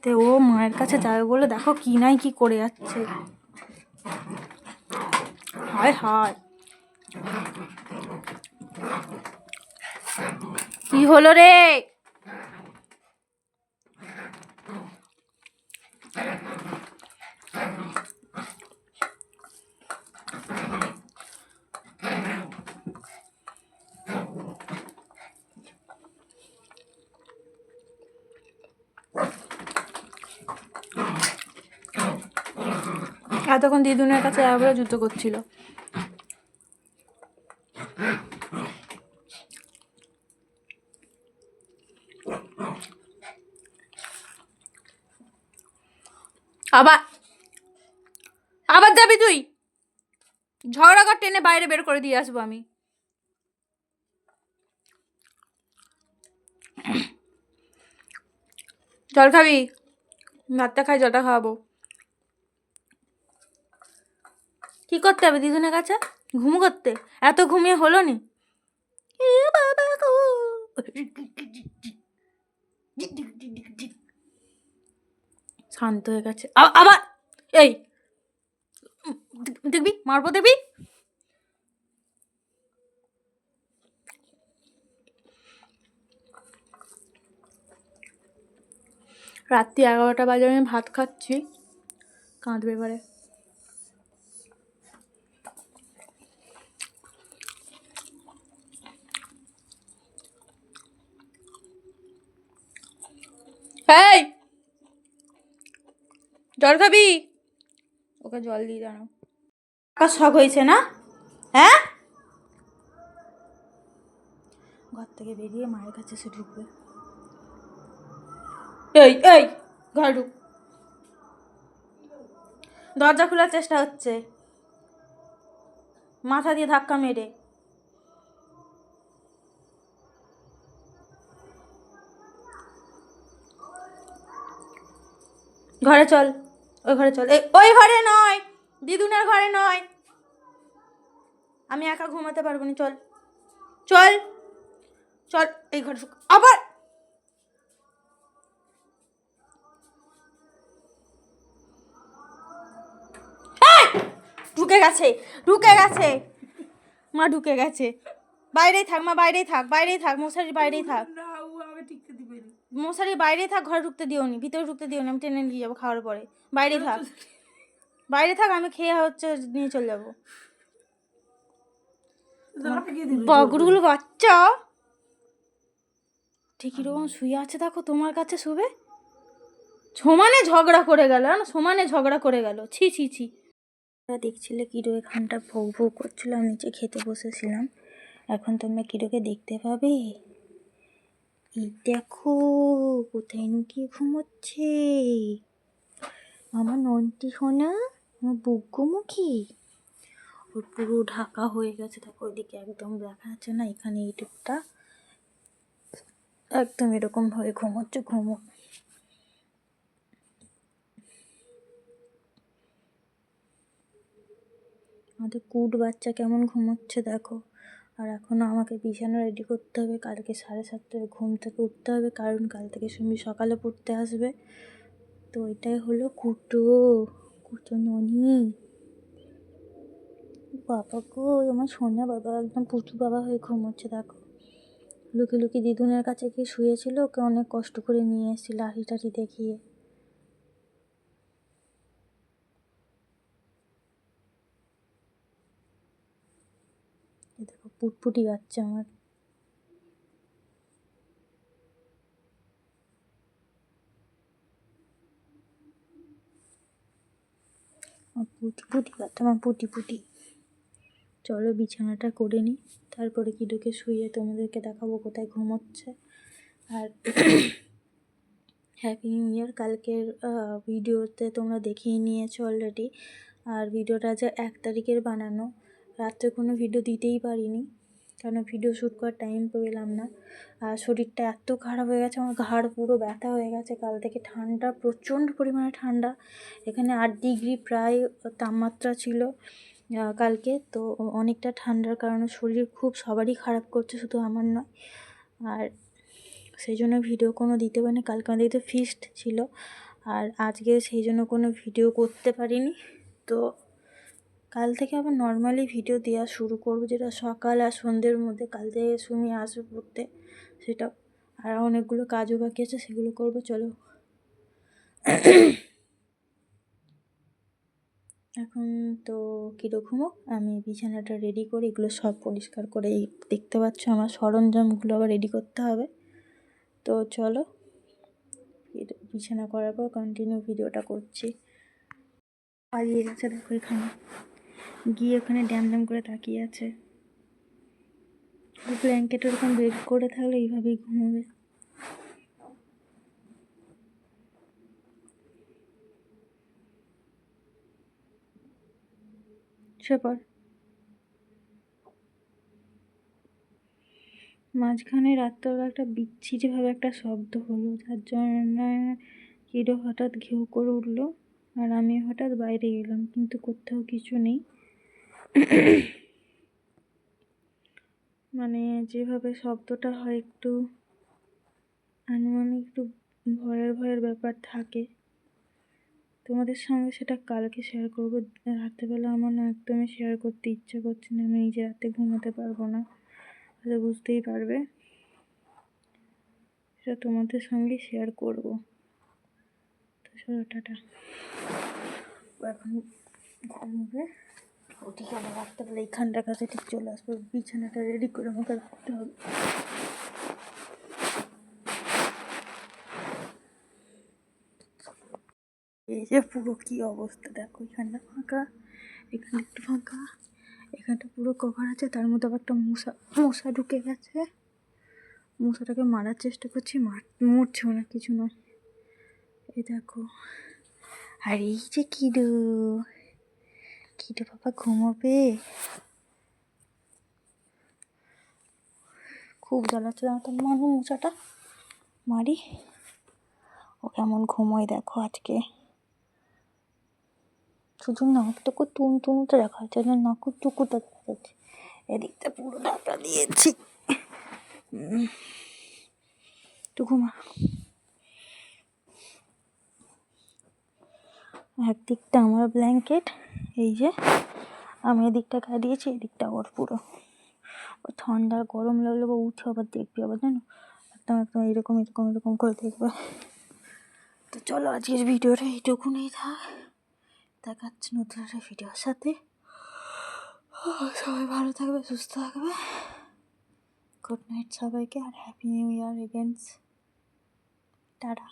তো ও মায়ের কাছে যাবে বলে দেখো কি নাই কি করে যাচ্ছে। হায় হায়, কি হলো রে? এতক্ষণ দিদুনের কাছে একবারে যুদ্ধ করছিল। আবার আবার যাবি তুই? ঝগড়া কর, টেনে বাইরে বের করে দিয়ে আসবো আমি। জল খাবি? ভাতটা খাই, জলটা খাওয়াবো। কি করতে হবে দিদুনের কাছে? ঘুম করতে? এত ঘুমিয়ে হলো নি? শান্ত হয়ে গেছে আবার। এই দেখবি, মারবো দেখবি। রাত্রি 11টা বাজে আমি ভাত খাচ্ছি, কাঁদবে এবারে। এই জল খাবি? ওকে জল দিয়ে দাঁড়াও। টাকা শখ হয়েছে না? হ্যাঁ, ঘর থেকে বেরিয়ে মায়ের কাছে এসে ঢুকবে। এই এই ঘর ঢুক। দরজা খোলার চেষ্টা হচ্ছে, মাথা দিয়ে ধাক্কা মেরে। ঘরে চল, ওই ঘরে চল। ওই ঘরে নয়, দিদুনের ঘরে নয়, আমি একা ঘুমাতে পারবো না। চল চল চল, এই ঘরে ঢুক। আবার ঢুকে গেছে, ঢুকে গেছে, মা ঢুকে গেছে। বাইরেই থাক মা, বাইরেই থাক, বাইরেই থাক, মশারির বাইরেই থাক, মশারির বাইরেই থাক। ঘরে ঢুকতে দিও নি, ভিতরে ঢুকতে দিও নি, আমি টেনে নিয়ে যাবো খাওয়ার পরে। বাইরেই থাক, বাইরে থাক, আমি খেয়ে হচ্ছে নিয়ে চলে যাবো। বগরুল বাচ্চা ঠিকই রকম শুয়ে আছে, দেখো তোমার কাছে শুবে। সমানে ঝগড়া করে গেল, সমানে ঝগড়া করে গেল। ছি ছি ছি। দেখছিলে কিরো এখানটা ভৌ ভৌ করছিল, আমি নিচে খেতে বসেছিলাম। এখন তোমরা কিরোকে দেখতে পাবে। এই দেখো কোথায় লুকিয়ে ঘুমোচ্ছে আমার নন্টি সোনা, আমার বুগ্গমুখী। ওর পুরো ঢাকা হয়ে গেছে, দেখো ওইদিকে একদম দেখা যাচ্ছে না, এখানে এইটুকটা একদম এরকম হয়ে ঘুমোচ্ছে। ঘুমো আমাদের কুট বাচ্চা কেমন ঘুমোচ্ছে দেখো। আর এখনও আমাকে বিছানা রেডি করতে হবে, কালকে 7:30টায় ঘুম থেকে উঠতে হবে, কারণ কাল থেকে সুমি সকালে পড়তে আসবে। তো এটাই হলো কুটো, কুটো ননি। বাবা গো, আমার সোনা বাবা একদম পুচু বাবা হয়ে ঘুমোচ্ছে দেখো। লুকি লুকি দিদুনের কাছে গিয়ে শুয়েছিল, ওকে অনেক কষ্ট করে নিয়ে এসেছি লাঠি টাঠি দেখিয়ে। দেখো পুটপুটি বাচ্চা আমার। পুটি পুটি বাচ্চা আমার, পুটি পুটি। চলো বিছানাটা করে নিই, তারপরে কিডুকে শুয়ে তোমাদেরকে দেখাবো কোথায় ঘুমোচ্ছে। আর হ্যাপি নিউ ইয়ার। কালকের ভিডিওতে তোমরা দেখিয়ে নিয়েছো অলরেডি। আর ভিডিওটা যে 1 তারিখের বানানো, রাত্রে কোনো ভিডিও দিতেই পারিনি, কারণ ভিডিও শ্যুট করার টাইম পেলাম না। আর শরীরটা এত খারাপ হয়ে গেছে, আমার ঘাড় পুরো ব্যথা হয়ে গেছে কাল থেকে। ঠান্ডা, প্রচণ্ড পরিমাণে ঠান্ডা, এখানে 8 ডিগ্রি প্রায় তাপমাত্রা ছিল কালকে। তো অনেকটা ঠান্ডার কারণে শরীর খুব সবারই খারাপ করছে, শুধু আমার নয়। আর সেই জন্য ভিডিও কোনো দিতে পারিনি। কালকে আমাদের ফিস্ট ছিল, আর আজকে সেই জন্য কোনো ভিডিও করতে পারিনি। তো কাল থেকে আবার নর্মালি ভিডিও দেওয়া শুরু করবো, যেটা সকাল আর সন্ধ্যের মধ্যে। কাল থেকে সুমি আসবে পড়তে, সেটা। আর অনেকগুলো কাজও বাকি আছে, সেগুলো করবো। চলো এখন তো কীরকমও আমি বিছানাটা রেডি করি, এগুলো সব পরিষ্কার করে দেখতে পাচ্ছ আমার সরঞ্জামগুলো আবার রেডি করতে হবে। তো চলো বিছানা করার পর কন্টিনিউ ভিডিওটা করছি। পালিয়ে গেছে দেখো, এখানে গিয়ে ওখানে ড্যাম ড্যাম করে তাকিয়ে আছে। ব্ল্যাঙ্কেট ওরকম বের করে থাকলে এইভাবেই ঘুমোবে। সেপর মাঝখানে রাত্রেবেলা একটা বিচ্ছিরিভাবে একটা শব্দ হলো, যার জন্য কিরো হঠাৎ ঘেউ করে উঠলো। আর আমি হঠাৎ বাইরে গেলাম, কিন্তু কোথাও কিছু নেই। মানে যেভাবে শব্দটা হয়, একটু আনুমানিক, একটু ভয়ের ভয়ের ব্যাপার থাকে। তোমাদের সঙ্গে সেটা কালকে শেয়ার করবো। রাত্রেবেলা আমার না একদমই শেয়ার করতে ইচ্ছা করছে না, আমি এই যে রাতে ঘুমোতে পারবো না, তাহলে বুঝতেই পারবে। সেটা তোমাদের সঙ্গে শেয়ার করবো। তো চলো টাটা। এখন ঘুমোবে, ওটি আবার রাত্রেবেলা এইখানটার কাছে ঠিক চলে আসবো। বিছানাটা রেডি করে আমাকে রাখতে হবে। এই যে পুরো কি অবস্থা দেখো, এখানটা ফাঁকা, এখানে একটু ফাঁকা, এখানটা পুরো কভার আছে। তার মধ্যে আবার একটা মশা ঢুকে গেছে। মশাটাকে মারার চেষ্টা করছি, মরছেও না, কিছু নয়। এই দেখো। আর এই যে কিডো বাবা ঘুমোবে, খুব জ্বালাচ্ছে। তো মানুষ মশাটা মারি, ও কেমন ঘুমোয় দেখো আজকে। শুধু নাকটুকু টুনটুনিতে দেখা যাচ্ছে, নাকুটুকুটা দেখা যাচ্ছে। এদিকটা পুরো ঢাকা দিয়েছি। একটু ঘুমা। একদিকটা আমার ব্ল্যাঙ্কেট, এই যে আমি এদিকটা গায়ে দিয়েছি, এদিকটা ওর পুরো। ও ঠান্ডা গরম লাগলে বা উঠে আবার দেখবে, আবার জানো একদম একদম এরকম এরকম এরকম করে দেখবে। তো চলো আজকের ভিডিওটা এইটুকুনেই থাক, দেখাচ্ছি নতুন একটা ভিডিওর সাথে। সবাই ভালো থাকবে, সুস্থ থাকবে। গুড নাইট সবাইকে, আর happy new year again. Tata.